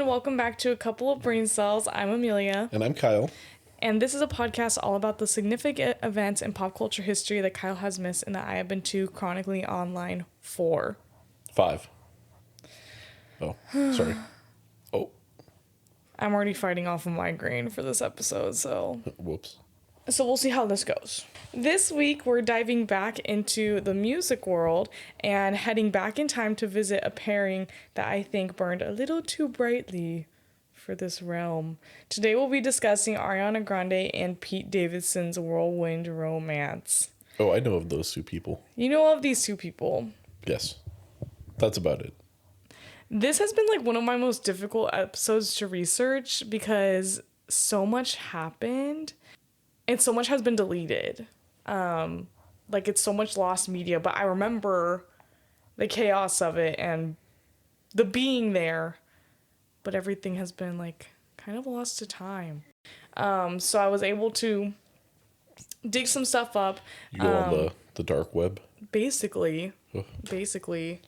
and welcome back to A Couple of Brain Cells. I'm Amelia. And I'm Kyle. And this is a podcast all about the significant events in pop culture history that Kyle has missed and that I have been too chronically online for. 5. Oh, sorry. Oh. I'm already fighting off a migraine for this episode, so... Whoops. So we'll see how this goes. This week, we're diving back into the music world and heading back in time to visit a pairing that I think burned a little too brightly for this realm. Today, we'll be discussing Ariana Grande and Pete Davidson's whirlwind romance. Oh, I know of those two people. You know of these two people? Yes. That's about it. This has been like one of my most difficult episodes to research because so much happened. And so much has been deleted. Like, it's so much lost media. But I remember the chaos of it and the being there. But everything has been, like, kind of lost to time. So I was able to dig some stuff up. You go on the dark web? Basically. Ugh. Basically.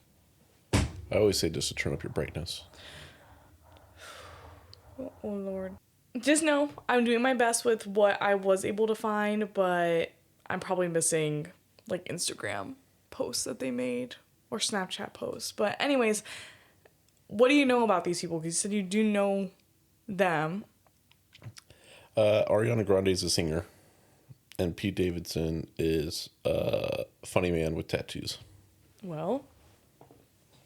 I always say just to turn up your brightness. Oh, Lord. Just know I'm doing my best with what I was able to find, but I'm probably missing like Instagram posts that they made or Snapchat posts. But anyways, what do you know about these people? Because you said you do know them. Ariana Grande is a singer, and Pete Davidson is a funny man with tattoos. Well,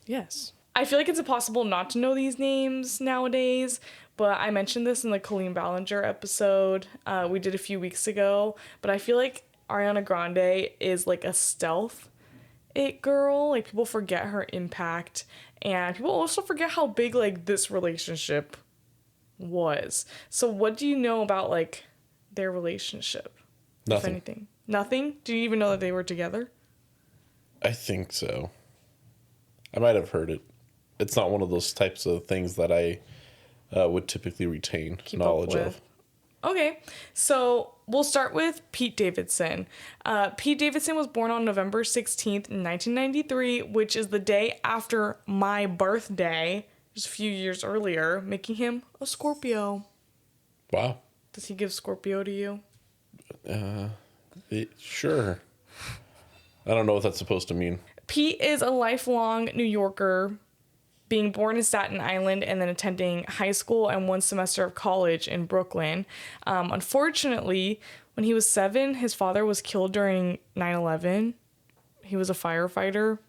yes. I feel like it's impossible not to know these names nowadays, but I mentioned this in the Colleen Ballinger episode we did a few weeks ago, but I feel like Ariana Grande is like a stealth it girl. Like, people forget her impact, and people also forget how big like this relationship was. So what do you know about like their relationship? Nothing. If anything. Nothing? Do you even know that they were together? I think so. I might have heard it. It's not one of those types of things that I would typically retain knowledge of. Okay, so we'll start with Pete Davidson. Pete Davidson was born on November 16th, 1993, which is the day after my birthday, just a few years earlier, making him a Scorpio. Wow. Does he give Scorpio to you? Sure. I don't know what that's supposed to mean. Pete is a lifelong New Yorker, being born in Staten Island and then attending high school and one semester of college in Brooklyn. Unfortunately, when he was 7, his father was killed during 9/11. He was a firefighter.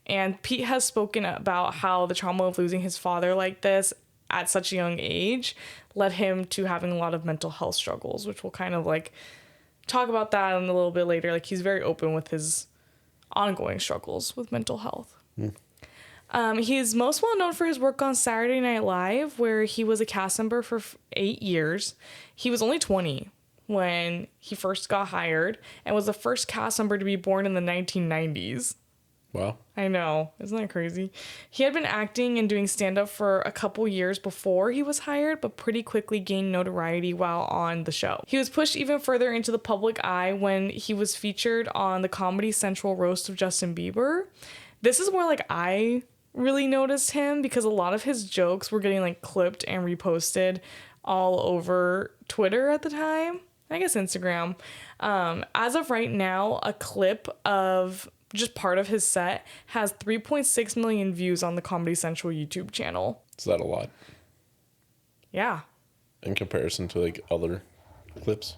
And Pete has spoken about how the trauma of losing his father like this at such a young age led him to having a lot of mental health struggles, which we'll kind of like talk about that in a little bit later. Like, he's very open with his ongoing struggles with mental health. He is most well known for his work on Saturday Night Live, where he was a cast member for 8 years. He was only 20 when he first got hired and was the first cast member to be born in the 1990s. Wow. I know. Isn't that crazy? He had been acting and doing stand-up for a couple years before he was hired, but pretty quickly gained notoriety while on the show. He was pushed even further into the public eye when he was featured on the Comedy Central roast of Justin Bieber. This is where like I really noticed him because a lot of his jokes were getting like clipped and reposted all over Twitter at the time. I guess Instagram. As of right now, a clip of just part of his set has 3.6 million views on the Comedy Central YouTube channel. Is that a lot? Yeah. In comparison to like other clips?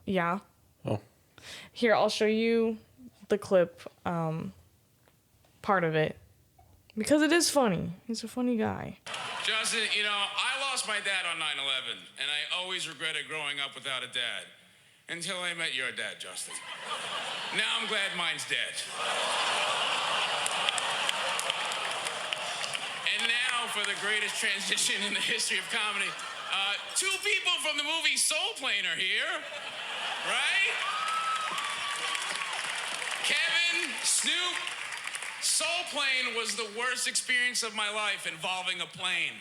Yeah. Oh. Here, I'll show you the clip, part of it. Because it is funny. He's a funny guy. Justin, you know, I lost my dad on 9/11, and I always regretted growing up without a dad. Until I met your dad, Justin. Now I'm glad mine's dead. And now for the greatest transition in the history of comedy. 2 people from the movie Soul Plane are here, right? Kevin, Snoop. Soul Plane was the worst experience of my life involving a plane.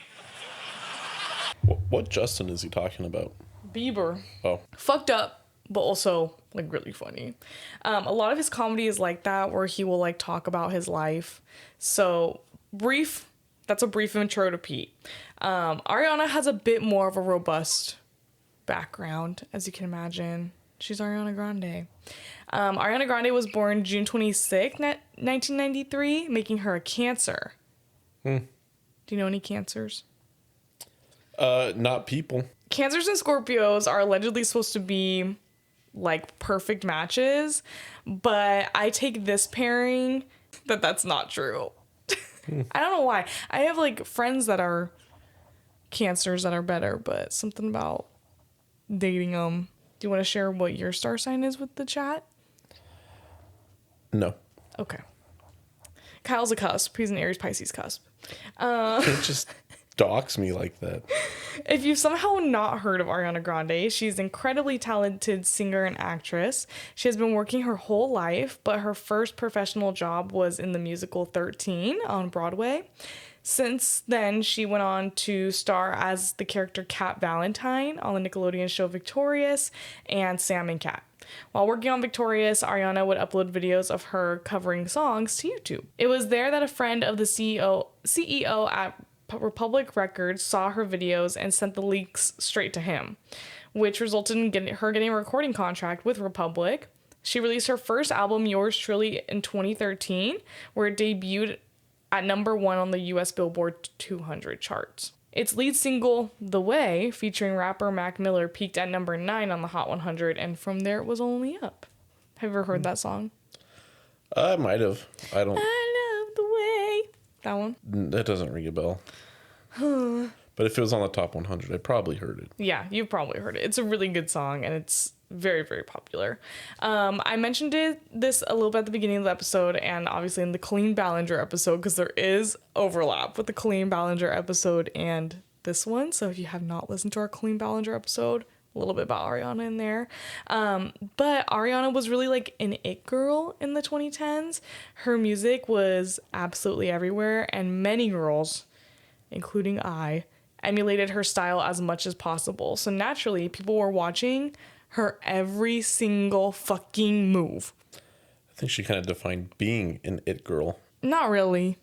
What Justin is he talking about? Bieber. Oh. Fucked up, but also like really funny. A lot of his comedy is like that, where he will like talk about his life. So brief that's a brief intro to Pete. Ariana has a bit more of a robust background, as you can imagine. She's Ariana Grande. Ariana Grande was born June 26th, 1993, making her a Cancer. Do you know any Cancers? Not people. Cancers and Scorpios are allegedly supposed to be like perfect matches, but I take this pairing that's not true. I don't know why. I have like friends that are Cancers that are better, but something about dating them. Do you want to share what your star sign is with the chat? No. Okay. Kyle's a cusp. He's an Aries Pisces cusp. It just dox me like that. If you've somehow not heard of Ariana Grande, she's an incredibly talented singer and actress. She has been working her whole life, but her first professional job was in the musical 13 on Broadway. Since then, she went on to star as the character Cat Valentine on the Nickelodeon show Victorious and Sam and Cat. While working on Victorious, Ariana would upload videos of her covering songs to YouTube. It was there that a friend of the CEO at Republic Records saw her videos and sent the leaks straight to him, which resulted in her getting a recording contract with Republic. She released her first album, Yours Truly, in 2013, where it debuted at number 1 on the US Billboard 200 charts. Its lead single, The Way, featuring rapper Mac Miller, peaked at number 9 on the Hot 100, and from there it was only up. Have you ever heard that song? I might have. I don't. I love the way. That one? That doesn't ring a bell. But if it was on the top 100, I probably heard it. Yeah, you've probably heard it. It's a really good song, and it's very, very popular. I mentioned this a little bit at the beginning of the episode, and obviously in the Colleen Ballinger episode, because there is overlap with the Colleen Ballinger episode and this one. So if you have not listened to our Colleen Ballinger episode, a little bit about Ariana in there. But Ariana was really like an it girl in the 2010s. Her music was absolutely everywhere, and many girls, including I, emulated her style as much as possible. So naturally, people were watching her every single fucking move. I think she kind of defined being an it girl. Not really.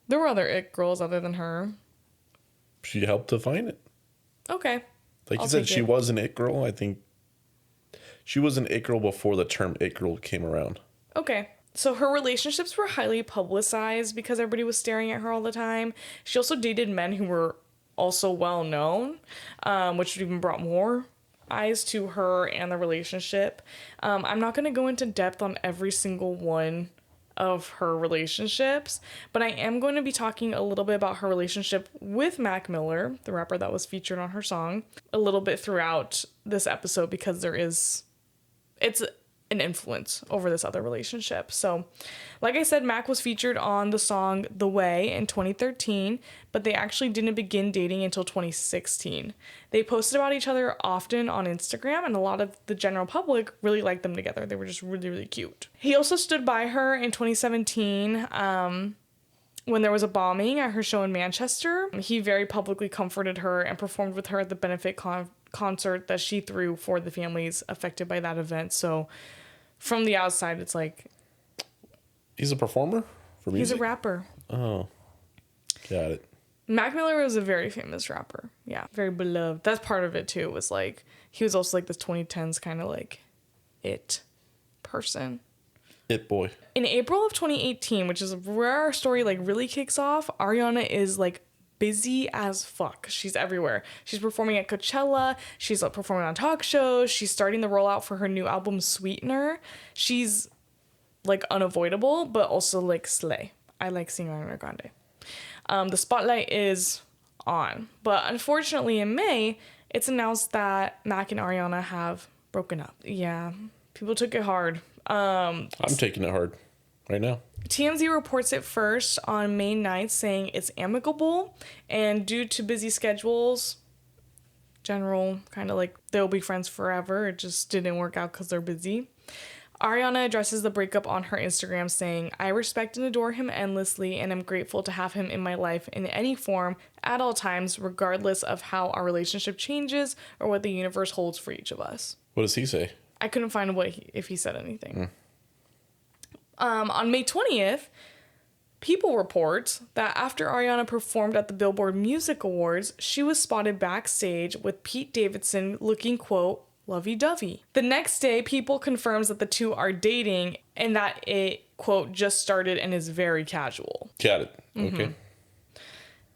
There were other it girls other than her. She helped define it. Okay. Like you said, she was an it girl. I think she was an it girl before the term it girl came around. Okay. So her relationships were highly publicized because everybody was staring at her all the time. She also dated men who were also well known, which even brought more eyes to her and the relationship. I'm not going to go into depth on every single one of her relationships, but I am going to be talking a little bit about her relationship with Mac Miller, the rapper that was featured on her song, a little bit throughout this episode because it's an influence over this other relationship. So, like I said, Mac was featured on the song The Way in 2013, but they actually didn't begin dating until 2016. They posted about each other often on Instagram, and a lot of the general public really liked them together. They were just really, really cute. He also stood by her in 2017 when there was a bombing at her show in Manchester. He very publicly comforted her and performed with her at the benefit concert that she threw for the families affected by that event. So from the outside, it's like... He's a performer for music? He's a rapper. Oh, got it. Mac Miller was a very famous rapper. Yeah, very beloved. That's part of it too, was like, he was also like this 2010s kind of like it person. It boy. In April of 2018, which is where our story like really kicks off, Ariana is like busy as fuck. She's everywhere. She's performing at Coachella. She's performing on talk shows. She's starting the rollout for her new album Sweetener. She's like unavoidable, but also like slay. I like seeing Ariana Grande. The spotlight is on, but unfortunately in May, it's announced that Mac and Ariana have broken up. Yeah, people took it hard. I'm taking it hard right now. TMZ reports it first on May 9th, saying it's amicable, and due to busy schedules, general kind of like they'll be friends forever. It just didn't work out because they're busy. Ariana addresses the breakup on her Instagram, saying, "I respect and adore him endlessly, and am grateful to have him in my life in any form, at all times, regardless of how our relationship changes or what the universe holds for each of us." What does he say? I couldn't find if he said anything. On May 20th, People report that after Ariana performed at the Billboard Music Awards, she was spotted backstage with Pete Davidson looking, quote, lovey-dovey. The next day, People confirms that the two are dating and that it, quote, just started and is very casual. Got it. Okay.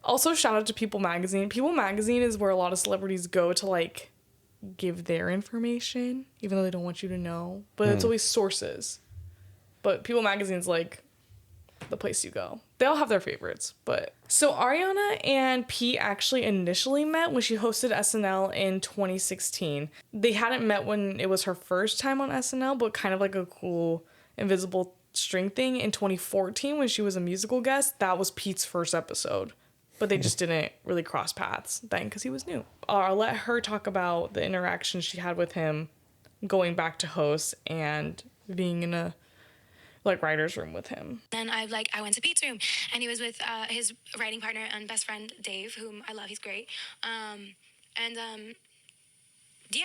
Also, shout out to People Magazine. People Magazine is where a lot of celebrities go to, like, give their information, even though they don't want you to know. But it's always sources. But People Magazine's, like, the place you go. They all have their favorites, but... So Ariana and Pete actually initially met when she hosted SNL in 2016. They hadn't met when it was her first time on SNL, but kind of like a cool invisible string thing in 2014 when she was a musical guest. That was Pete's first episode. But they just didn't really cross paths then because he was new. I'll let her talk about the interaction she had with him going back to host and being in a like writer's room with him. Then I went to Pete's room and he was with his writing partner and best friend Dave, whom I love. He's great. Yeah,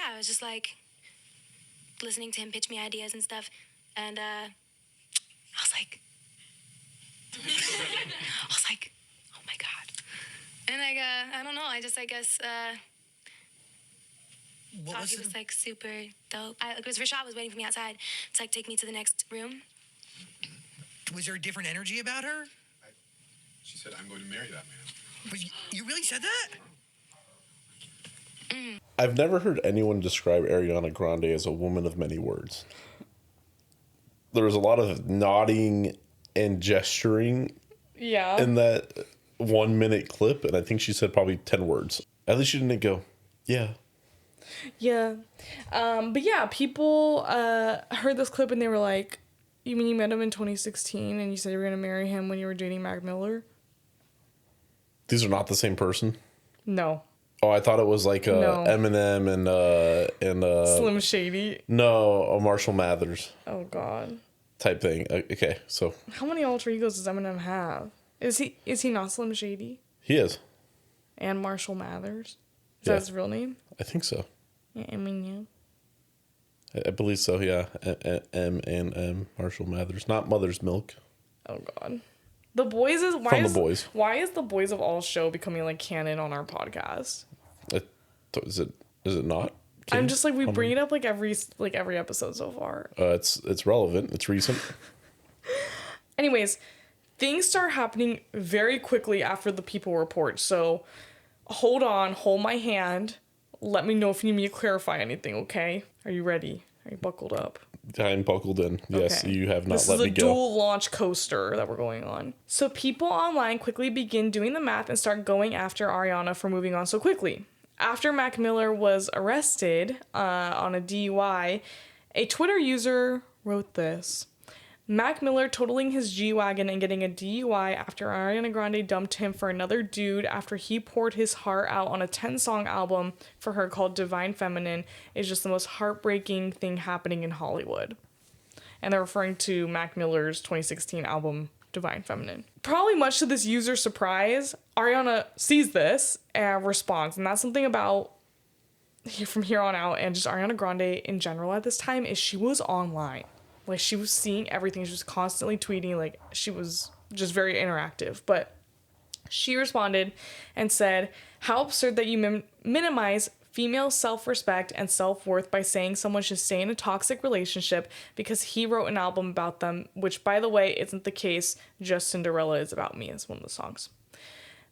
I was just like listening to him pitch me ideas and stuff, and I was like, oh my god. And I don't know. I guess thought he was like super dope. Because Rashad was waiting for me outside to like take me to the next room. Was there a different energy about her? She said, I'm going to marry that man. But you really said that? I've never heard anyone describe Ariana Grande as a woman of many words. There was a lot of nodding and gesturing in that 1 minute clip, and I think she said probably 10 words. At least she didn't go, yeah. Yeah. But yeah, people heard this clip and they were like, you mean you met him in 2016 and you said you were going to marry him when you were dating Mac Miller? These are not the same person? No. Oh, I thought it was like No. Eminem and Slim Shady. No, a Marshall Mathers Oh, God. type thing. Okay, so How many alter egos does Eminem have? Is he not Slim Shady? he is. And Marshall Mathers? Is Yeah. that his real name? I think so. Yeah, Eminem. I believe so, yeah. M Marshall Mathers. Not Mother's Milk. Oh, God. The Boys is... From The Boys. Why is The Boys of All show becoming, like, canon on our podcast? Is it not? I'm just like, we bring it up, like, every episode so far. It's relevant. It's recent. Anyways, things start happening very quickly after the People report. So, hold my hand. Let me know if you need me to clarify anything, okay? Are you ready? Are you buckled up? I'm buckled in. Yes, Okay. you have not This let me is a go. dual launch coaster that we're going on. So people online quickly begin doing the math and start going after Ariana for moving on so quickly. After Mac Miller was arrested on a DUI, a Twitter user wrote this. Mac Miller totaling his G-Wagon and getting a DUI after Ariana Grande dumped him for another dude after he poured his heart out on a 10-song album for her called Divine Feminine is just the most heartbreaking thing happening in Hollywood. And they're referring to Mac Miller's 2016 album, Divine Feminine. Probably much to this user's surprise, Ariana sees this and responds. And that's something about from here on out and just Ariana Grande in general at this time is she was online. Like, she was seeing everything. She was constantly tweeting. Like, she was just very interactive. But she responded and said, how absurd that you minimize female self-respect and self-worth by saying someone should stay in a toxic relationship because he wrote an album about them, which, by the way, isn't the case. Just Cinderella is about me is one of the songs.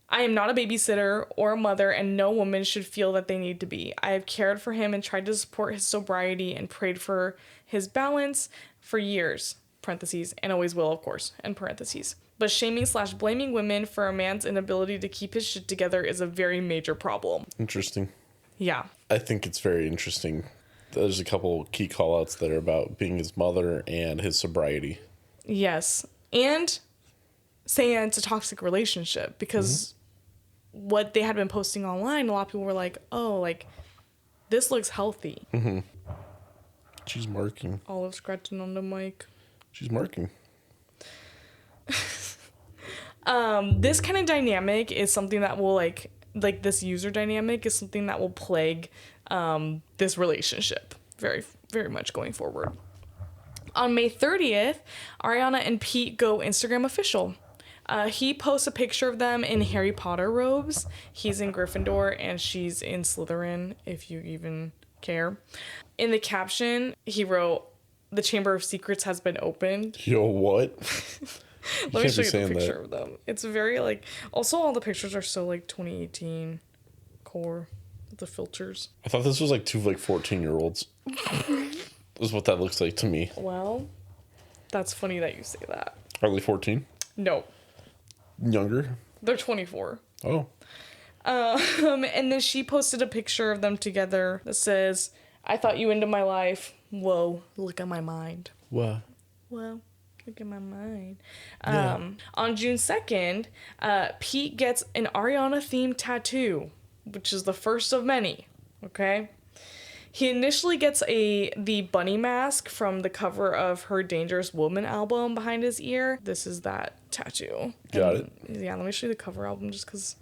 I am not a babysitter or a mother, and no woman should feel that they need to be. I have cared for him and tried to support his sobriety and prayed for his balance for years, parentheses, and always will, of course, end parentheses. But shaming/blaming women for a man's inability to keep his shit together is a very major problem. Interesting. Yeah. I think it's very interesting. There's a couple key call-outs there about being his mother and his sobriety. Yes. And saying it's a toxic relationship because what they had been posting online, a lot of people were like, oh, like, this looks healthy. Mm-hmm. She's marking. Olive scratching on the mic. She's marking. This kind of dynamic is something that will, like this user dynamic is something that will plague this relationship very, very much going forward. On May 30th, Ariana and Pete go Instagram official. He posts a picture of them in Harry Potter robes. He's in Gryffindor and she's in Slytherin, if you even care. In the caption, he wrote, "The Chamber of Secrets has been opened." Yo, what? Let me show you the picture of them. It's very, like... Also, all the pictures are so, like, 2018 core. The filters. I thought this was, like, two, like, 14-year-olds. Is what that looks like to me. Well, that's funny that you say that. Are they 14? No. Younger? They're 24. Oh. And then she posted a picture of them together that says, "I thought you into my life. Whoa, look at my mind." What? Whoa, look at my mind. Yeah. On June 2nd, Pete gets an Ariana-themed tattoo, which is the first of many, okay? He initially gets the bunny mask from the cover of her Dangerous Woman album behind his ear. This is that tattoo. Got it. Yeah, let me show you the cover album just because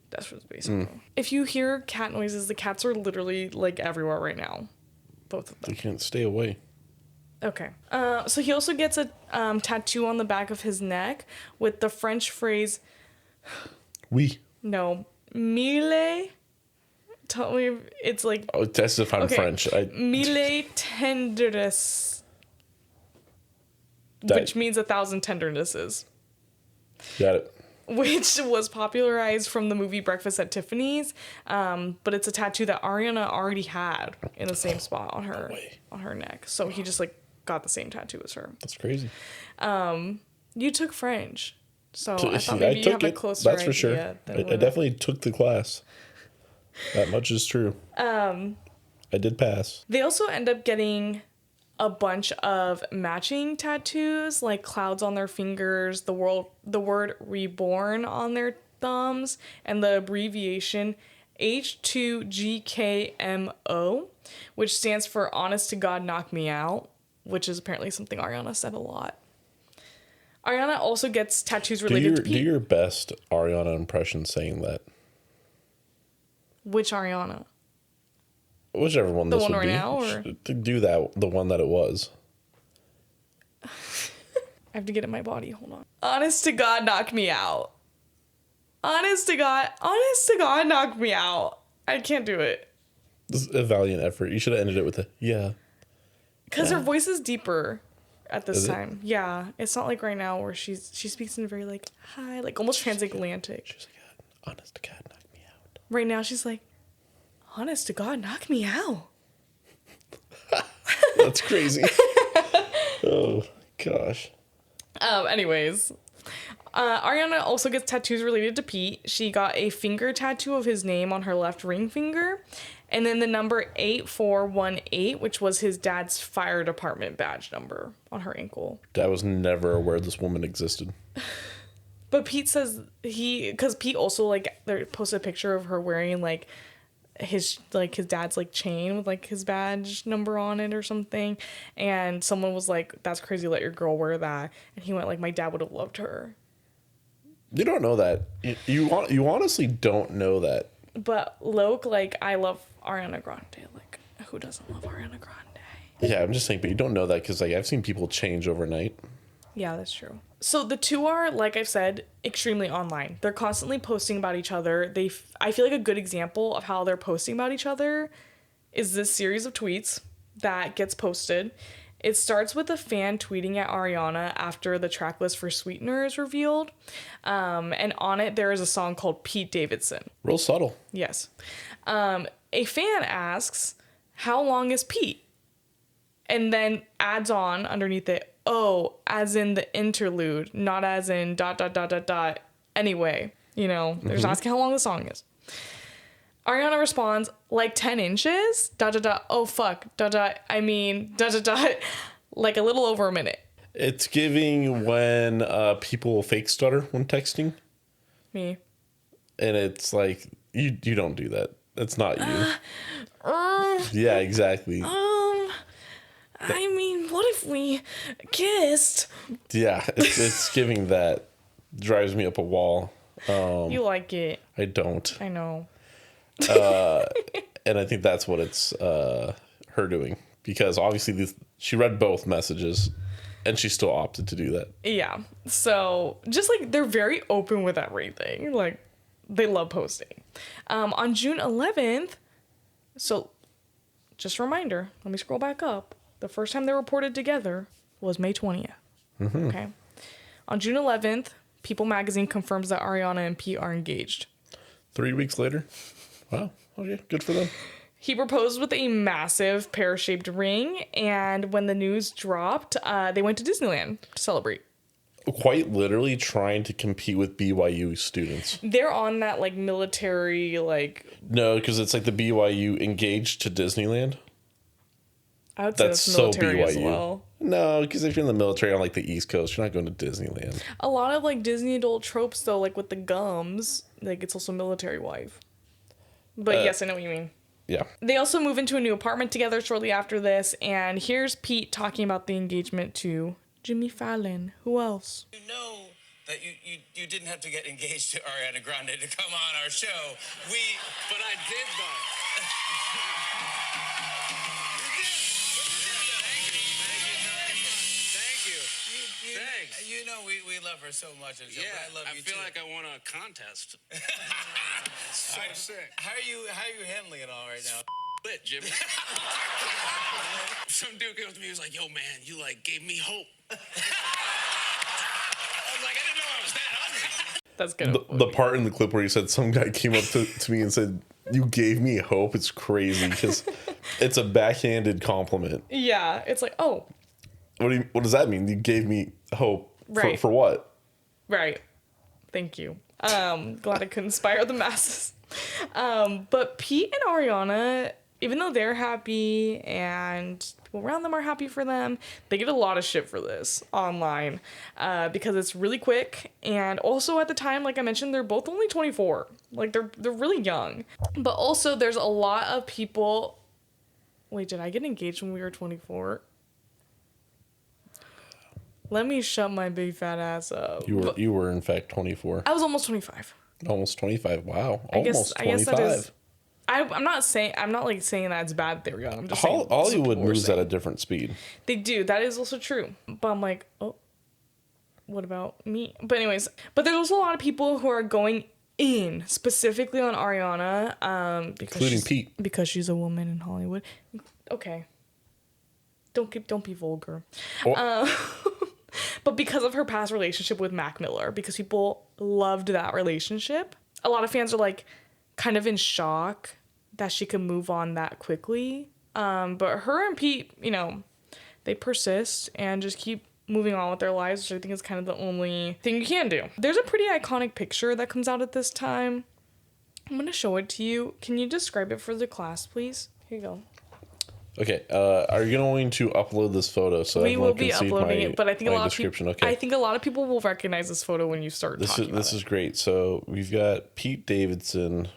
that's what it's based on. If you hear cat noises, the cats are literally, like, everywhere right now. Both of them. They can't stay away. Okay. So he also gets a tattoo on the back of his neck with the French phrase... Oui. No. Mille... Tell me, it's like... Oh, that's if I'm French. Mille tenderness. Which means 1,000 tendernesses. Got it. Which was popularized from the movie Breakfast at Tiffany's. But it's a tattoo that Ariana already had in the same spot on her neck. So he just, like, got the same tattoo as her. That's crazy. You took French. So I thought maybe you have a closer idea. That's for sure. I definitely took the class. That much is true. I did pass. They also end up getting a bunch of matching tattoos, like clouds on their fingers, the word reborn on their thumbs, and the abbreviation H2GKMO, which stands for Honest to God Knock Me Out, which is apparently something Ariana said a lot. Ariana also gets tattoos related to Pete. Do your best Ariana impression saying that. Which Ariana? Whichever one this would be. The one right now? Or? To do that, the one that it was. I have to get in my body. Hold on. Honest to God, knock me out. Honest to God, knock me out. I can't do it. This is a valiant effort. You should have ended it with a, yeah. Because her voice is deeper at this time. Yeah. It's not like right now where she speaks in a very, like, high, like, almost transatlantic. She's like, honest to God, knock me out. Right now, she's like, honest to God, knock me out. That's crazy. Oh, gosh. Anyways, Ariana also gets tattoos related to Pete. She got a finger tattoo of his name on her left ring finger. And then the number 8418, which was his dad's fire department badge number on her ankle. Dad was never aware this woman existed. But Pete says because Pete also, like, they posted a picture of her wearing, like, his dad's, like, chain with, like, his badge number on it or something. And someone was like, "That's crazy, let your girl wear that." And he went, like, "My dad would have loved her." You don't know that. You honestly don't know that. But Loke, like, I love Ariana Grande. Like, who doesn't love Ariana Grande? Yeah, I'm just saying, but you don't know that because, like, I've seen people change overnight. Yeah, that's true. So the two are, like I've said, extremely online. They're constantly posting about each other. I feel like a good example of how they're posting about each other is this series of tweets that gets posted. It starts with a fan tweeting at Ariana after the track list for Sweetener is revealed. And on it, there is a song called Pete Davidson. Real subtle. Yes. A fan asks, "How long is Pete?" And then adds on underneath it, "Oh, as in the interlude, not as in ... Anyway, you know, they're just asking how long the song is. Ariana responds, "Like 10 inches? ... Oh, fuck. ... I mean ... Like a little over a minute." It's giving when people fake stutter when texting. Me. And it's like, you don't do that. That's not you. Yeah, exactly. I mean, what if we kissed? Yeah, it's giving that. Drives me up a wall. You like it. I don't. I know. And I think that's what it's her doing. Because obviously she read both messages. And she still opted to do that. Yeah. So just like they're very open with everything. Like they love posting. On June 11th, so just a reminder, let me scroll back up. The first time they reported together was May 20th. Mm-hmm. Okay. On June 11th, People magazine confirms that Ariana and Pete are engaged. 3 weeks later? Wow. Okay, good for them. He proposed with a massive pear-shaped ring, and when the news dropped, they went to Disneyland to celebrate. Quite literally trying to compete with BYU students. They're on that, like, military, like... No, because it's like the BYU engaged to Disneyland. I would say that's military as well. No, because if you're in the military on, like, the East Coast, you're not going to Disneyland. A lot of, like, Disney adult tropes, though, like, with the gums, like, it's also military wife. But yes, I know what you mean. Yeah. They also move into a new apartment together shortly after this, and here's Pete talking about the engagement to Jimmy Fallon. Who else? You know that you didn't have to get engaged to Ariana Grande to come on our show. But I did, though. Thank you. Thanks. You know we love her so much. And so I love you too. I feel like I won a contest. So sick. How are you handling it all right now? Lit, Jimmy. Some dude goes to me, he was like, "Yo, man, you like gave me hope." I was like, I didn't know I was that hungry. That's good. The part in the clip where you said some guy came up to me and said, "You gave me hope," it's crazy because it's a backhanded compliment. Yeah, it's like, oh. What does that mean? You gave me hope. Right. For what? Right. Thank you. Glad I could inspire the masses. But Pete and Ariana, even though they're happy and people around them are happy for them, they get a lot of shit for this online because it's really quick. And also at the time, like I mentioned, they're both only 24. Like they're really young. But also there's a lot of people. Wait, did I get engaged when we were 24? Let me shut my big fat ass up. You were in fact 24. I was almost 25. Almost 25. Wow. Almost 25. I guess that is. I'm not saying that it's bad they're young. I'm just saying Hollywood moves at a different speed. They do. That is also true. But I'm like, oh, what about me? But anyways, there's also a lot of people who are going in specifically on Ariana, including Pete, because she's a woman in Hollywood. Okay. Don't be vulgar. But because of her past relationship with Mac Miller, because people loved that relationship, a lot of fans are like kind of in shock that she could move on that quickly. But her and Pete, they persist and just keep moving on with their lives, which I think is kind of the only thing you can do. There's a pretty iconic picture that comes out at this time. I'm going to show it to you. Can you describe it for the class, please? Here you go. Okay, are you going to upload this photo so we will be uploading it? But I think a lot of people. Okay. I think a lot of people will recognize this photo when you start talking about it. This is great. So we've got Pete Davidson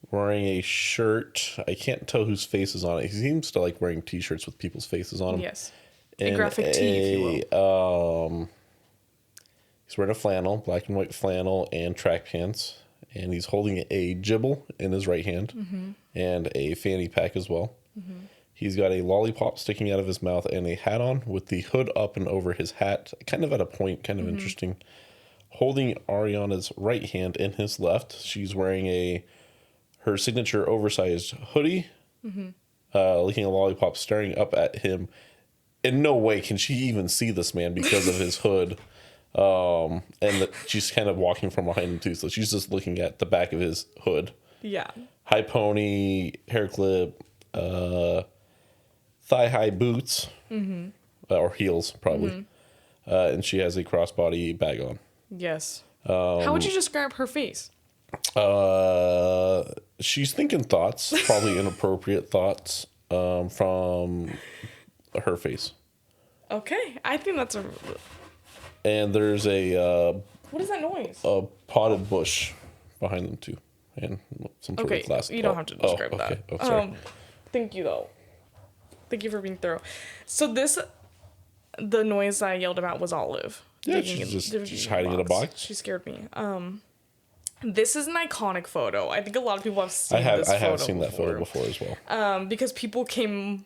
wearing a shirt. I can't tell whose face is on it. He seems to like wearing T-shirts with people's faces on them. Yes, a graphic tee, if you will. He's wearing a flannel, black and white flannel, and track pants, and he's holding a gibble in his right hand and a fanny pack as well. Mm-hmm. He's got a lollipop sticking out of his mouth and a hat on with the hood up and over his hat, kind of at a point, kind of interesting. Holding Ariana's right hand in his left. She's wearing her signature oversized hoodie, licking a lollipop, staring up at him. In no way can she even see this man because of his hood. And she's kind of walking from behind him too, so she's just looking at the back of his hood. Yeah. High pony, hair clip, thigh-high boots, or heels, probably. And she has a crossbody bag on. Yes. How would you describe her face? She's thinking thoughts, probably inappropriate thoughts, from her face. Okay, I think that's a... And there's a... what is that noise? A potted bush behind them, too. And some sort of glass. You don't have to describe that. Oh, sorry. Thank you, though. Thank you for being thorough. So the noise I yelled about was Olive. Yeah, she's hiding in a box. She scared me. This is an iconic photo. I think a lot of people have seen this photo. I have seen that photo before as well. Because people came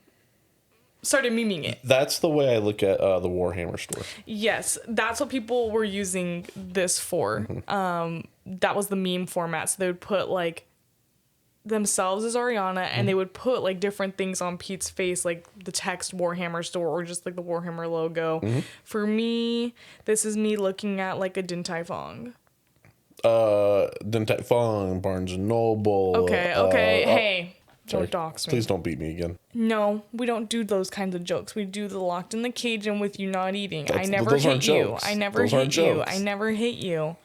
started memeing it. That's the way I look at the Warhammer store. Yes, that's what people were using this for. That was the meme format. So they would put like themselves as Ariana, and they would put like different things on Pete's face, like the text Warhammer store or just like the Warhammer logo. For me, this is me looking at like a Din Tai Fung. Din Tai Fung, Barnes and Noble. Okay. Hey, don't dox me. Please don't beat me again. No, we don't do those kinds of jokes. We do the locked in the cage and with you not eating. I never hit you. I never hit you. I never hit you.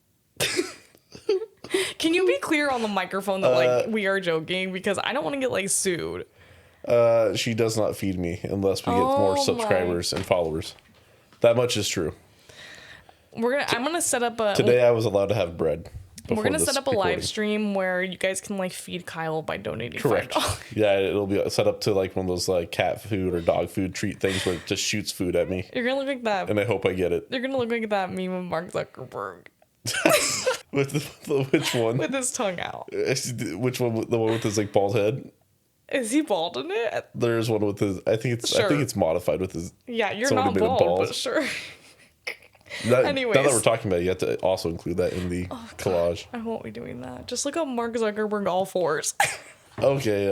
Can you be clear on the microphone that like we are joking, because I don't want to get like sued. She does not feed me unless we get more subscribers and followers. That much is true. I'm gonna set up a. Today I was allowed to have bread. We're gonna set up a live stream where you guys can like feed Kyle by donating Correct. $5. Yeah, it'll be set up to like one of those like cat food or dog food treat things where it just shoots food at me. You're gonna look like that. And I hope I get it. You're gonna look like that meme of Mark Zuckerberg. Which one? With his tongue out. Which one? The one with his like bald head? Is he bald in it? There's one with his. I think it's modified with his. Yeah, you're not bald, but sure. Anyways, now that we're talking about it, you have to also include that in the collage. I won't be doing that. Just look up Mark Zuckerberg all fours. Okay.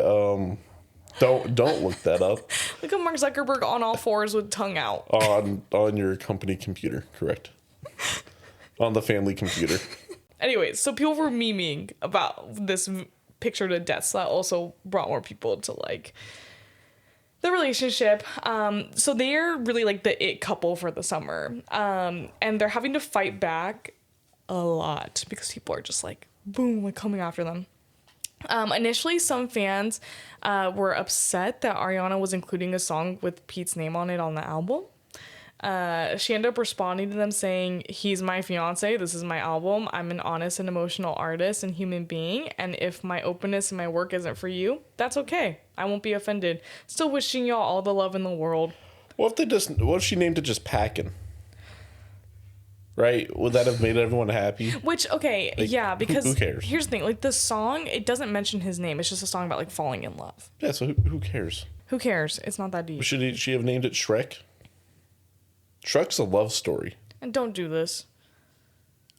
Don't look that up. Look at Mark Zuckerberg on all fours with tongue out. On your company computer, correct? On the family computer. Anyways, so people were memeing about this picture to death, so that also brought more people to like the relationship. So they're really like the it couple for the summer. And they're having to fight back a lot because people are just like, boom, like coming after them. Initially, some fans were upset that Ariana was including a song with Pete's name on it on the album. She ended up responding to them saying, "He's my fiance. This is my album. I'm an honest and emotional artist and human being. And if my openness and my work isn't for you, that's okay. I won't be offended. Still wishing y'all all the love in the world." What if she named it just Packin'? Right? Would that have made everyone happy? Which, okay, like, yeah, because who cares? Here's the thing, like the song, it doesn't mention his name. It's just a song about like falling in love. Yeah, so who cares? Who cares? It's not that deep. Should she have named it Shrek? Shrek's a love story. And don't do this.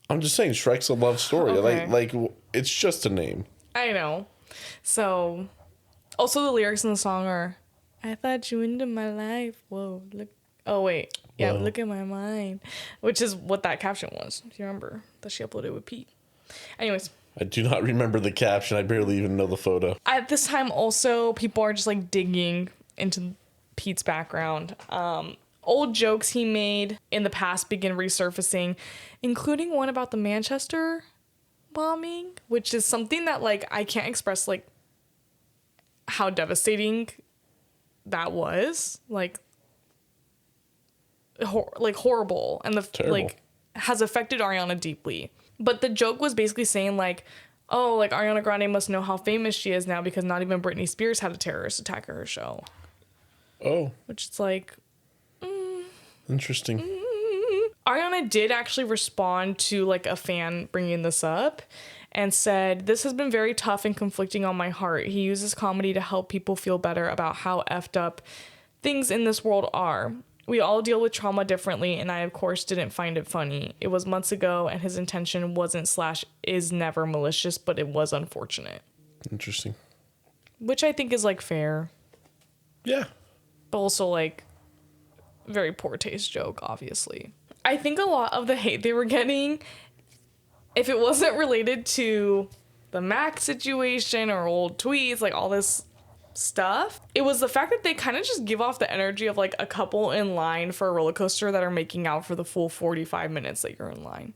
I'm just saying Shrek's a love story. Okay. Like it's just a name. I know. So, also the lyrics in the song are, "I thought you into my life. Whoa, look. Oh, wait. Yeah, whoa. Look at my mind." Which is what that caption was. Do you remember? That she uploaded with Pete. Anyways. I do not remember the caption. I barely even know the photo. At this time, also, people are just like digging into Pete's background. Old jokes he made in the past begin resurfacing, including one about the Manchester bombing, which is something that like I can't express like how devastating that was. Like horrible, and like has affected Ariana deeply. But the joke was basically saying like, oh, like Ariana Grande must know how famous she is now because not even Britney Spears had a terrorist attack at her show. Oh. Which is like... Interesting. Ariana did actually respond to like a fan bringing this up and said, "This has been very tough and conflicting on my heart. He uses comedy to help people feel better about how effed up things in this world are. We all deal with trauma differently, and I, of course, didn't find it funny. It was months ago, and his intention wasn't/is never malicious, but it was unfortunate." Interesting. Which I think is, like, fair. Yeah. But also, like, very poor taste joke, obviously. I think a lot of the hate they were getting, if it wasn't related to the Mac situation or old tweets, like, all this stuff, it was the fact that they kind of just give off the energy of like a couple in line for a roller coaster that are making out for the full 45 minutes that you're in line.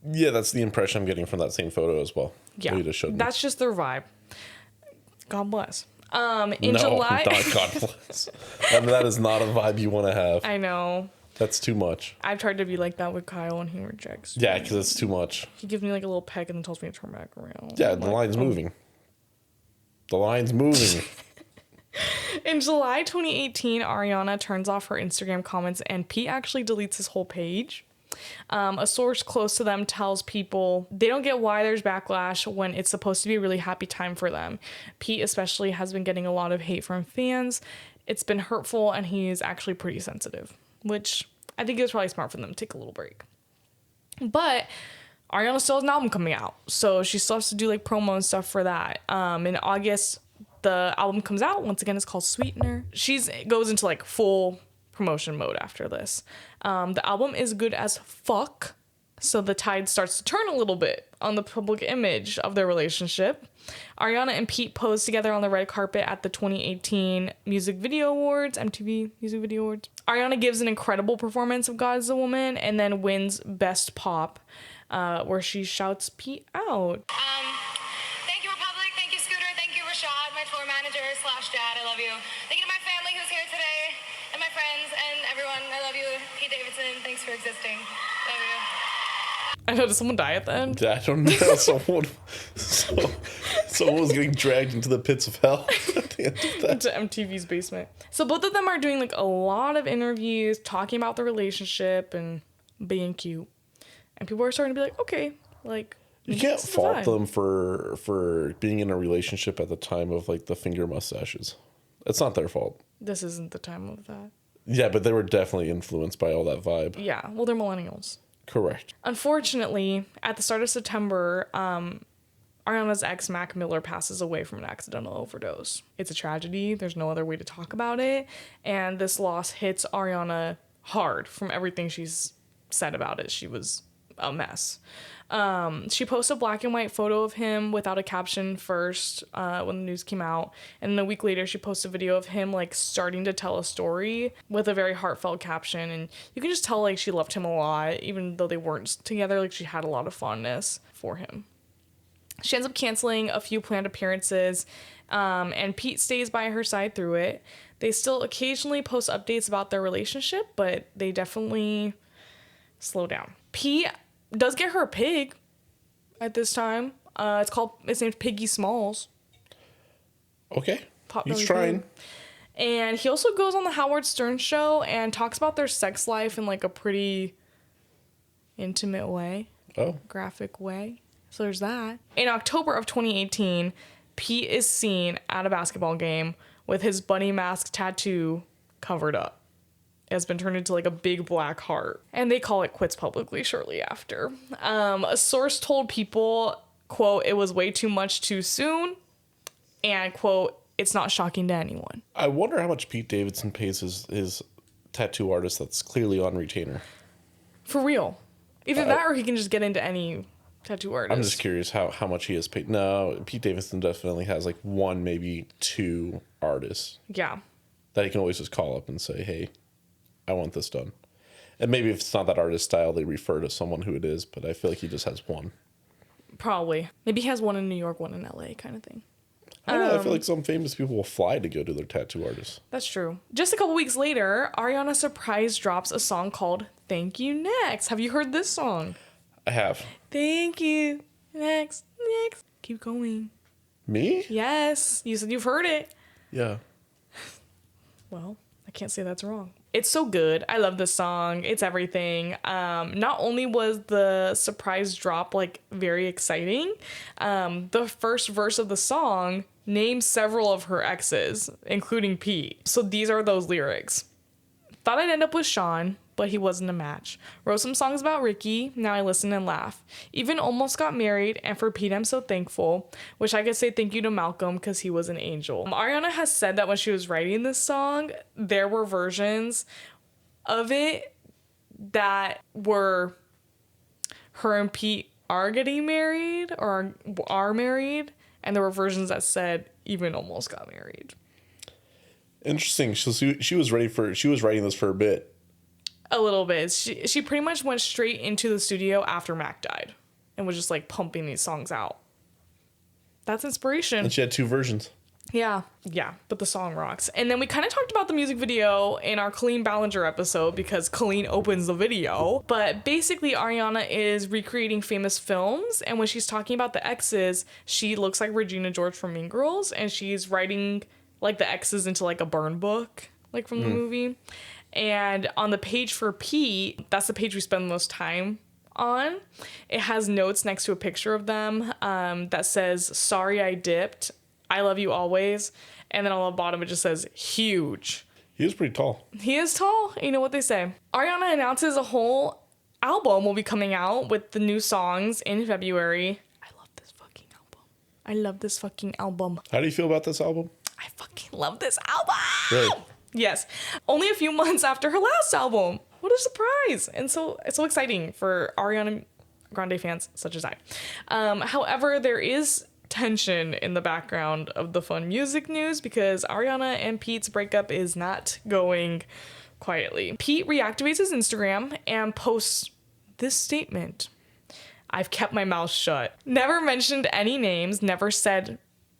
Yeah, that's the impression I'm getting from that same photo as well. Yeah, that's just their vibe. God bless. July, not God bless. And that is not a vibe you want to have. I know. That's too much. I've tried to be like that with Kyle and he rejects. Yeah, because it's too much. He gives me like a little peck and then tells me to turn back around. Yeah, the line's moving. The line's moving. In July 2018, Ariana turns off her Instagram comments and Pete actually deletes his whole page. A source close to them tells people they don't get why there's backlash when it's supposed to be a really happy time for them. Pete especially has been getting a lot of hate from fans. it's been hurtful and he's actually pretty sensitive, which I think it was probably smart for them to take a little break. But Ariana still has an album coming out, so she still has to do like promo and stuff for that. In August, the album comes out. Once again, it's called Sweetener. Goes into like full promotion mode after this. The album is good as fuck, so the tide starts to turn a little bit on the public image of their relationship. Ariana and Pete posed together on the red carpet at the 2018 Music Video Awards, MTV Music Video Awards. Ariana gives an incredible performance of God is a Woman and then wins Best Pop, where she shouts Pete out. Thank you, Republic. Thank you, Scooter. Thank you, Rashad, my tour manager / dad. I love you. Thank you to my family who's here today and my friends and everyone. I love you. Pete Davidson, thanks for existing. Love you. I know, did someone die at the end? I don't know. Someone was getting dragged into the pits of hell at the end of that. Into MTV's basement. So both of them are doing like a lot of interviews talking about the relationship and being cute. And people are starting to be like, okay, like you can't fault them for being in a relationship at the time of like the finger mustaches. It's not their fault. This isn't the time of that. Yeah, but they were definitely influenced by all that vibe. Yeah, well, they're millennials. Correct. Unfortunately, at the start of September, Ariana's ex, Mac Miller, passes away from an accidental overdose. It's a tragedy. There's no other way to talk about it. And this loss hits Ariana hard from everything she's said about it. She was a mess. She posted a black and white photo of him without a caption first when the news came out. And then a week later, she posted a video of him like starting to tell a story with a very heartfelt caption. And you can just tell like she loved him a lot, even though they weren't together. Like she had a lot of fondness for him. She ends up canceling a few planned appearances, and Pete stays by her side through it. They still occasionally post updates about their relationship, but they definitely slow down. Pete does get her a pig at this time. It's named Piggy Smalls. Okay. He's trying. Pig. And he also goes on the Howard Stern show and talks about their sex life in like a pretty intimate way. Oh. Graphic way. So there's that. In October of 2018, Pete is seen at a basketball game with his bunny mask tattoo covered up. It has been turned into like a big black heart. And they call it quits publicly shortly after. A source told People, quote, "It was way too much too soon," and quote, "It's not shocking to anyone." I wonder how much Pete Davidson pays his tattoo artist that's clearly on retainer. For real. Either that or he can just get into any tattoo artist. I'm just curious how much he has paid. No, Pete Davidson definitely has like one, maybe two artists. Yeah. That he can always just call up and say, hey, I want this done. And maybe if it's not that artist style, they refer to someone who it is, but I feel like he just has one. Probably. Maybe he has one in New York, one in LA kind of thing. I don't know. I feel like some famous people will fly to go to their tattoo artists. That's true. Just a couple weeks later, Ariana surprise drops a song called Thank You Next. Have you heard this song? I have. Thank you. Next. Keep going. Me? Yes. You said you've heard it. Yeah. Well, I can't say that's wrong. It's so good. I love this song. It's everything. Not only was the surprise drop like very exciting, the first verse of the song names several of her exes, including Pete. So these are those lyrics. Thought I'd end up with Sean, but he wasn't a match. Wrote some songs about Ricky, now I listen and laugh. Even almost got married, and for Pete I'm so thankful. Wish I could say thank you to Malcolm because he was an angel. Ariana has said that when she was writing this song, there were versions of it that were her and Pete are getting married or are married, and there were versions that said even almost got married. Interesting. So she was writing this for a bit. A little bit. She pretty much went straight into the studio after Mac died and was just like pumping these songs out. That's inspiration. And she had two versions. Yeah, but the song rocks. And then we kind of talked about the music video in our Colleen Ballinger episode because Colleen opens the video. But basically, Ariana is recreating famous films. And when she's talking about the exes, she looks like Regina George from Mean Girls. And she's writing like the exes into like a burn book, like from the movie. And on the page for Pete, that's the page we spend the most time on. It has notes next to a picture of them that says, "Sorry I dipped. I love you always. And then on the bottom, it just says huge. He is pretty tall. He is tall. You know what they say. Ariana announces a whole album will be coming out with the new songs in February. I love this fucking album. I love this fucking album. How do you feel about this album? I fucking love this album. Really? Yes. Only a few months after her last album. What a surprise. And so it's so exciting for Ariana Grande fans such as I. However, there is tension in the background of the fun music news because Ariana and Pete's breakup is not going quietly. Pete reactivates his Instagram and posts this statement. I've kept my mouth shut. Never mentioned any names, never said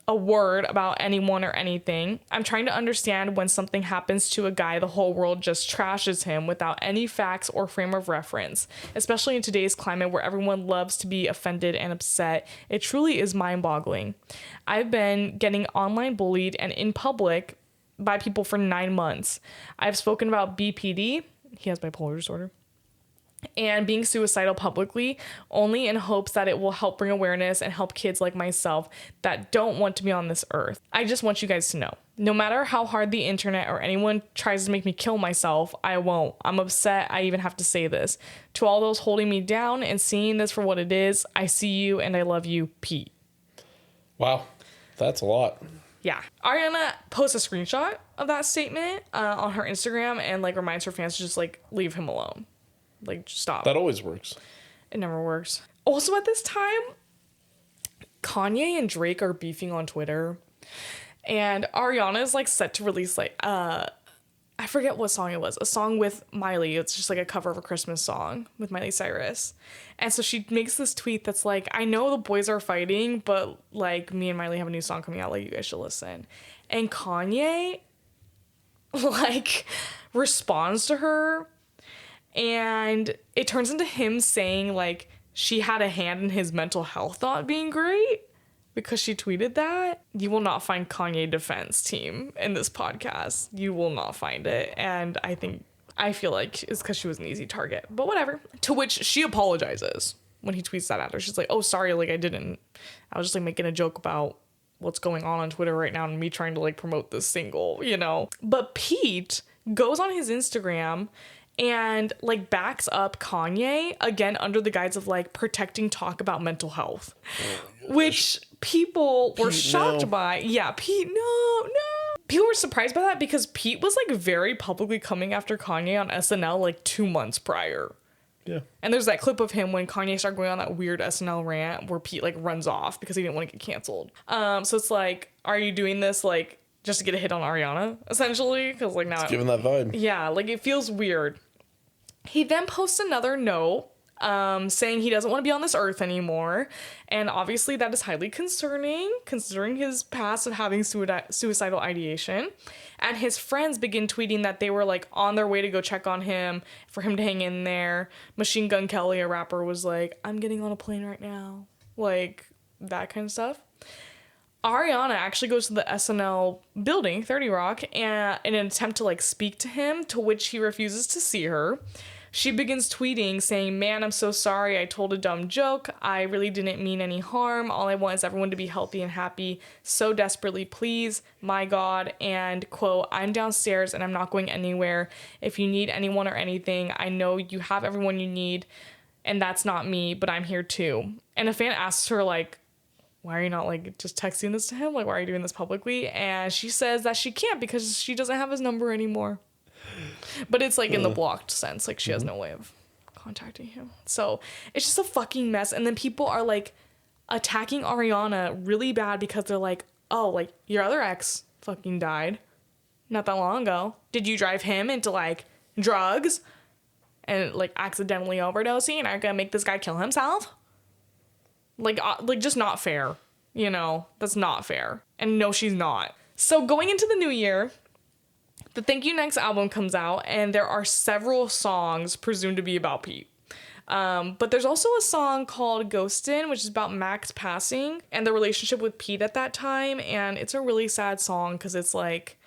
a word about anyone or anything. I'm trying to understand when something happens to a guy, the whole world just trashes him without any facts or frame of reference, especially in today's climate where everyone loves to be offended and upset. It truly is mind-boggling. I've been getting online bullied and in public by people for 9 months. I've spoken about BPD, he has bipolar disorder, and being suicidal publicly only in hopes that it will help bring awareness and help kids like myself that don't want to be on this earth. I just want you guys to know, no matter how hard the internet or anyone tries to make me kill myself, I won't. I'm upset I even have to say this. To all those holding me down and seeing this for what it is, I see you and I love you, Pete. Wow, that's a lot. Yeah. Ariana posts a screenshot of that statement on her Instagram and like reminds her fans to just like leave him alone. Like, stop. That always works. It never works. Also, at this time, Kanye and Drake are beefing on Twitter. And Ariana is, like, set to release, like, I forget what song it was. A song with Miley. It's just, like, a cover of a Christmas song with Miley Cyrus. And so she makes this tweet that's like, I know the boys are fighting, but, like, me and Miley have a new song coming out. Like, you guys should listen. And Kanye, like, responds to her. And it turns into him saying, like, she had a hand in his mental health not being great because she tweeted that. You will not find Kanye defense team in this podcast. You will not find it. And I feel like it's because she was an easy target. But whatever. To which she apologizes when he tweets that at her. She's like, oh, sorry, like, I was just, like, making a joke about what's going on Twitter right now and me trying to, like, promote this single, you know? But Pete goes on his Instagram and like backs up Kanye again under the guise of like protecting talk about mental health, which people were shocked by. Yeah, Pete, no. People were surprised by that because Pete was like very publicly coming after Kanye on SNL like 2 months prior. Yeah. And there's that clip of him when Kanye started going on that weird SNL rant where Pete like runs off because he didn't want to get canceled. So it's like, are you doing this like just to get a hit on Ariana, essentially? Because like now it's giving that vibe. Yeah, like it feels weird. He then posts another note saying he doesn't want to be on this earth anymore. And obviously that is highly concerning, considering his past of having suicidal ideation. And his friends begin tweeting that they were like on their way to go check on him for him to hang in there. Machine Gun Kelly, a rapper, was like, I'm getting on a plane right now. Like that kind of stuff. Ariana actually goes to the SNL building, 30 Rock, and in an attempt to like speak to him, to which he refuses to see her. She begins tweeting saying, man, I'm so sorry. I told a dumb joke. I really didn't mean any harm. All I want is everyone to be healthy and happy. So desperately, please, my God. And quote, I'm downstairs and I'm not going anywhere. If you need anyone or anything, I know you have everyone you need. And that's not me, but I'm here too. And a fan asks her like, why are you not like just texting this to him? Like, why are you doing this publicly? And she says that she can't because she doesn't have his number anymore. But it's like in the blocked sense. Like she has no way of contacting him. So it's just a fucking mess. And then people are like attacking Ariana really bad because they're like, oh, like your other ex fucking died not that long ago. Did you drive him into like drugs and like accidentally overdosing and are gonna make this guy kill himself? Like just not fair, you know, that's not fair. And no, she's not. So going into the new year, the Thank You Next album comes out and there are several songs presumed to be about Pete. But there's also a song called Ghostin', which is about Max passing and the relationship with Pete at that time. And it's a really sad song because it's like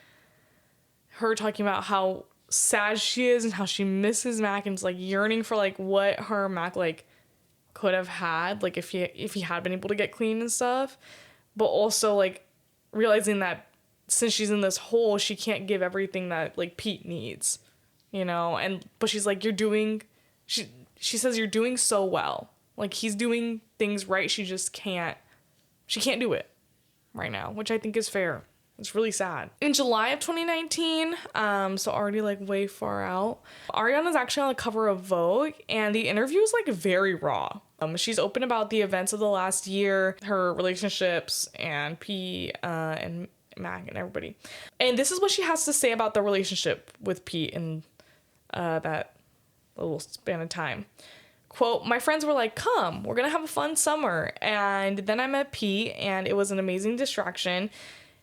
her talking about how sad she is and how she misses Mac and it's like yearning for like what her Mac like could have had, like if he had been able to get clean and stuff, but also like realizing that since she's in this hole, she can't give everything that like Pete needs, but she's like, she says you're doing so well. Like, he's doing things right. She can't do it right now, which I think is fair. It's really sad. In July of 2019, so already like way far out, Ariana's actually on the cover of Vogue, and the interview is like very raw. She's open about the events of the last year, her relationships, and Pete, and Mac, and everybody. And this is what she has to say about the relationship with Pete in that little span of time. Quote, my friends were like, come, we're going to have a fun summer. And then I met Pete, and it was an amazing distraction.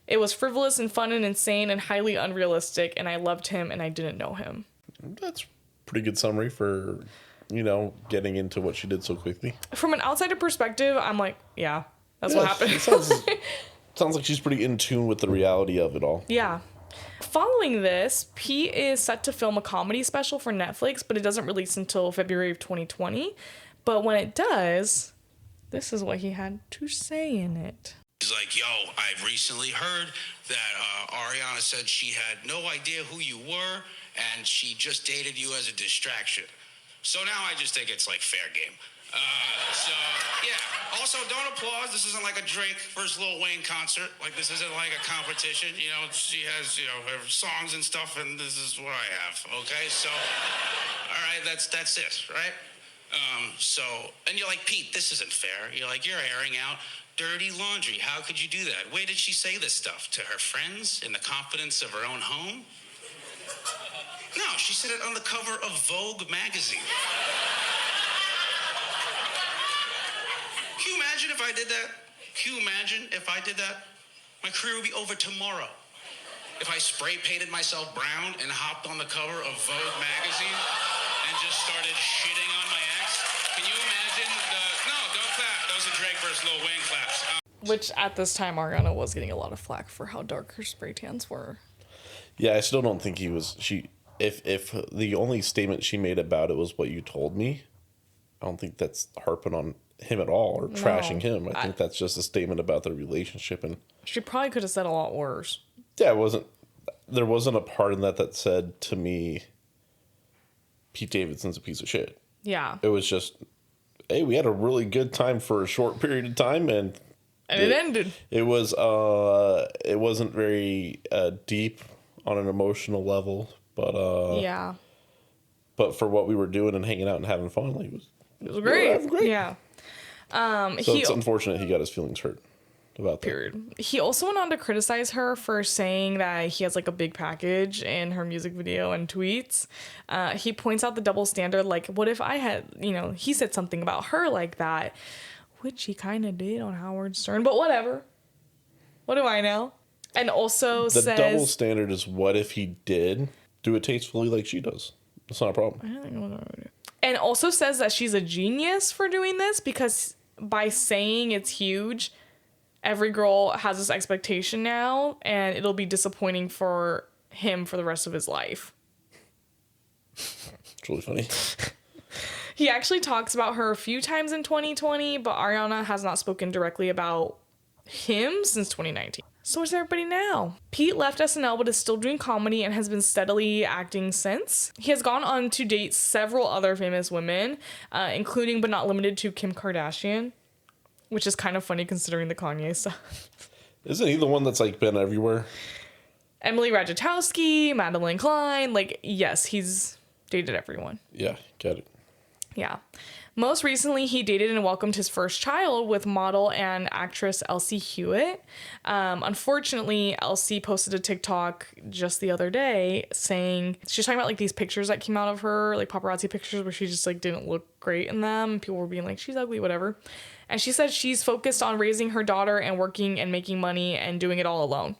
It was frivolous and fun and insane and highly unrealistic, and I loved him, and I didn't know him. That's pretty good summary for, getting into what she did so quickly. From an outsider perspective, I'm like, yeah, that's what happened. Sounds like she's pretty in tune with the reality of it all. Yeah. Following this, Pete is set to film a comedy special for Netflix, but it doesn't release until February of 2020. But when it does, this is what he had to say in it. He's like, yo, I've recently heard that Ariana said she had no idea who you were, and she just dated you as a distraction. So now I just think it's like fair game. So, yeah. Also, don't applause. This isn't like a Drake versus Lil Wayne concert. Like, this isn't like a competition. She has, her songs and stuff, and this is what I have, okay? So, all right, that's it, right? And you're like, Pete, this isn't fair. You're like, you're airing out dirty laundry. How could you do that? Where did she say this stuff? To her friends in the confidence of her own home? No, she said it on the cover of Vogue magazine. Can you imagine if I did that? Can you imagine if I did that? My career would be over tomorrow. If I spray painted myself brown and hopped on the cover of Vogue magazine and just started shitting on my ex. Can you imagine no, don't clap. Those are Drake versus Lil Wayne claps. Which at this time, Ariana was getting a lot of flack for how dark her spray tans were. Yeah, I still don't think if the only statement she made about it was what you told me, I don't think that's harping on him at all or trashing him. I think that's just a statement about their relationship, and she probably could have said a lot worse. Yeah, there wasn't a part in that said to me, Pete Davidson's a piece of shit. Yeah. It was just, hey, we had a really good time for a short period of time, and it ended. It wasn't very deep on an emotional level, but yeah. But for what we were doing and hanging out and having fun, like, it was great. Great. Yeah. So it's unfortunate he got his feelings hurt about that. Period. He also went on to criticize her for saying that he has like a big package in her music video and tweets. He points out the double standard. Like, what if I had, he said something about her like that, which he kind of did on Howard Stern, but whatever. What do I know? And also the double standard is, what if he did do it tastefully like she does? It's not a problem. I don't think what I would do. And also says that she's a genius for doing this, because by saying it's huge, every girl has this expectation now, and it'll be disappointing for him for the rest of his life. It's really funny. He actually talks about her a few times in 2020, but Ariana has not spoken directly about him since 2019. So where's everybody now? Pete left SNL but is still doing comedy and has been steadily acting since. He has gone on to date several other famous women, including but not limited to Kim Kardashian, which is kind of funny considering the Kanye stuff. Isn't he the one that's like been everywhere? Emily Ratajkowski, Madeline Klein, like, yes, he's dated everyone. Yeah, get it. Yeah. Most recently, he dated and welcomed his first child with model and actress Elsie Hewitt. Unfortunately, Elsie posted a TikTok just the other day saying, she's talking about like these pictures that came out of her, like paparazzi pictures where she just like didn't look great in them. People were being like, she's ugly, whatever. And she said she's focused on raising her daughter and working and making money and doing it all alone.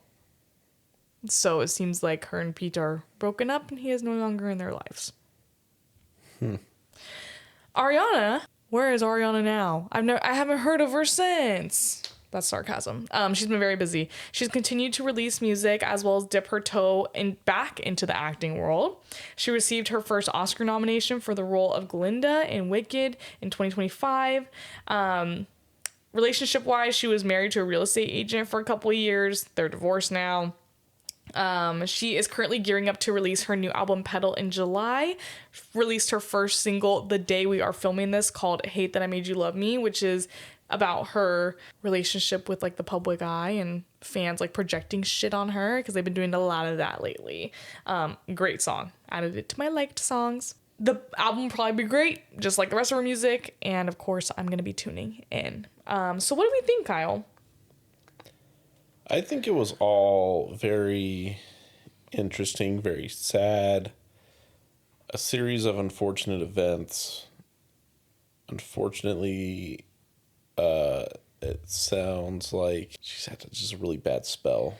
So it seems like her and Pete are broken up and he is no longer in their lives. Ariana, where is Ariana now? I haven't heard of her since. That's sarcasm. She's been very busy. She's continued to release music as well as dip her toe back into the acting world. She received her first Oscar nomination for the role of Glinda in Wicked in 2025. Relationship wise, she was married to a real estate agent for a couple of years. They're divorced now. She is currently gearing up to release her new album Pedal in July. Released her first single the day we are filming this, called Hate That I Made You Love Me, which is about her relationship with like the public eye and fans like projecting shit on her, because they've been doing a lot of that lately. Great song. Added it to my liked songs. The album will probably be great, just like the rest of her music, and of course I'm gonna be tuning in. So what do we think, Kyle? I think it was all very interesting, very sad. A series of unfortunate events. Unfortunately, it sounds like she's had just a really bad spell.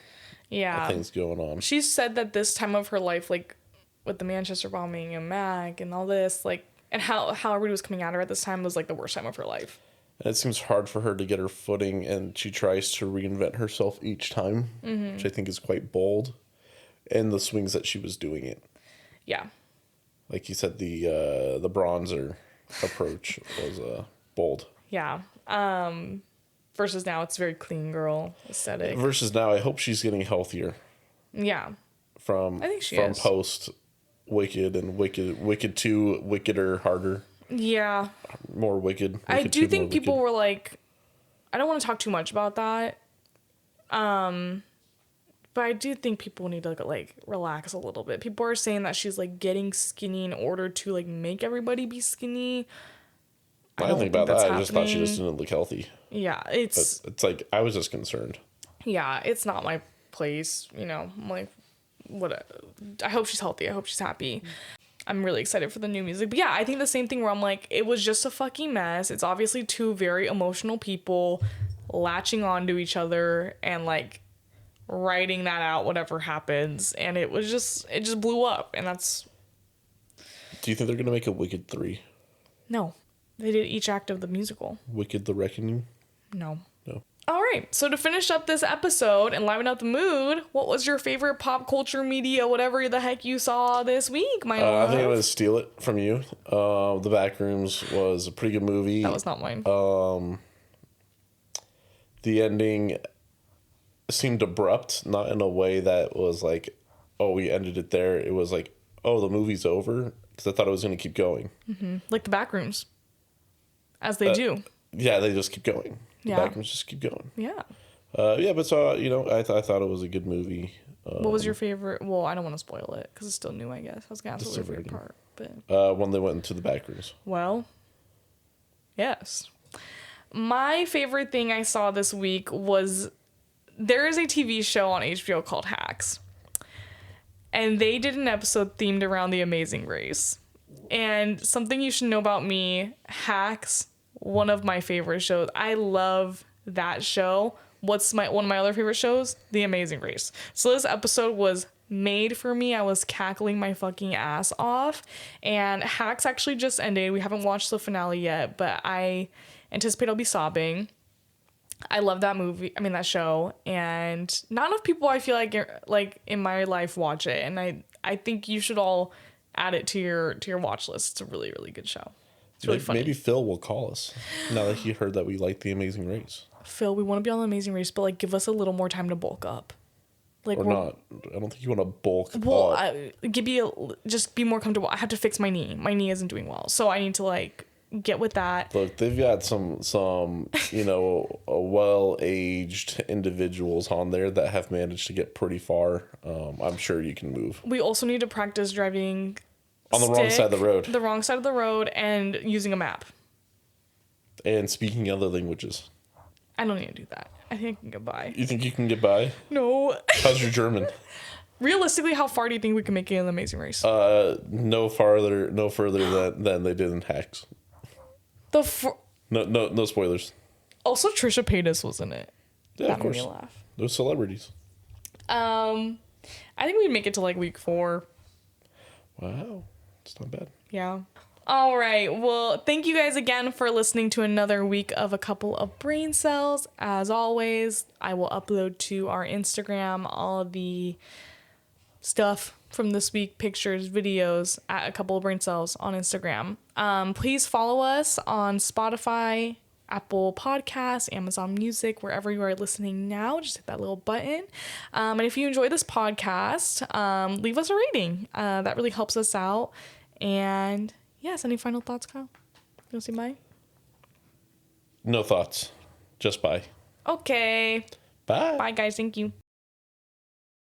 Yeah. Of things going on. She said that this time of her life, like with the Manchester bombing and Mac and all this, like, and how everybody was coming at her at this time was like the worst time of her life. And it seems hard for her to get her footing, and she tries to reinvent herself each time, which I think is quite bold. And the swings that she was doing it. Yeah. Like you said, the bronzer approach was bold. Yeah. Versus now it's very clean girl aesthetic. Versus now, I hope she's getting healthier. Yeah. I think she is. From post Wicked and Wicked 2, Wickeder, harder. Yeah. More wicked. I do think people were like, I don't want to talk too much about that. But I do think people need to like relax a little bit. People are saying that she's like getting skinny in order to like make everybody be skinny. I don't think about that. I just thought she just didn't look healthy. Yeah, it's like I was just concerned. Yeah, it's not my place, you know. I'm like, what? I hope she's healthy. I hope she's happy. I'm really excited for the new music. But yeah, I think the same thing where I'm like, it was just a fucking mess. It's obviously two very emotional people latching onto each other and like writing that out, whatever happens. And it just blew up. And that's... Do you think they're going to make a Wicked 3? No. They did each act of the musical. Wicked the Reckoning? No. All right. So to finish up this episode and liven up the mood, what was your favorite pop culture media, whatever the heck you saw this week, my love? I think I'm going to steal it from you. The Backrooms was a pretty good movie. That was not mine. The ending seemed abrupt, not in a way that was like, oh, we ended it there. It was like, oh, the movie's over, because I thought it was going to keep going. Mm-hmm. Like the Backrooms. As they do. Yeah, they just keep going. The Backrooms just keep going. Yeah. But so, you know, I thought it was a good movie. What was your favorite? Well, I don't want to spoil it because it's still new, I guess. I was going to ask what your favorite part. But when they went into the Backrooms. Well, yes. My favorite thing I saw this week was there is a TV show on HBO called Hacks. And they did an episode themed around The Amazing Race. And something you should know about me, Hacks, one of my favorite shows. I love that show. What's one of my other favorite shows? The Amazing Race. So this episode was made for me. I was cackling my fucking ass off. And Hacks actually just ended. We haven't watched the finale yet, but I anticipate I'll be sobbing. I love that movie. I mean, that show. And not enough people, I feel like in my life watch it. And I think you should all add it to your watch list. It's a really, really good show. It's really funny. Maybe Phil will call us now that he heard that we like The Amazing Race. Phil, we want to be on The Amazing Race, but like give us a little more time to bulk up. Like, or not. I don't think you want to bulk up. Just be more comfortable. I have to fix my knee. My knee isn't doing well, so I need to like get with that. Look, they've got some you know, well-aged individuals on there that have managed to get pretty far. I'm sure you can move. We also need to practice driving on the wrong side of the road. The wrong side of the road, and using a map. And speaking other languages. I don't need to do that. I think I can get by. You think you can get by? No. How's your German? Realistically, how far do you think we can make it in The Amazing Race? No further than they did in Hacks. No spoilers. Also, Trisha Paytas was in it. Yeah, that of course. Made me laugh. Those celebrities. I think we'd make it to like week 4. Wow, it's not bad. Yeah. All right. Well, thank you guys again for listening to another week of A Couple of Brain Cells. As always, I will upload to our Instagram all of the stuff from this week, pictures, videos, at A Couple of Brain Cells on Instagram. Please follow us on Spotify, Apple Podcasts, Amazon Music, wherever you are listening now. Just hit that little button. And if you enjoy this podcast, leave us a rating. That really helps us out. And yes, any final thoughts, Kyle? You want to say bye? No thoughts. Just bye. Okay. Bye. Bye, guys. Thank you.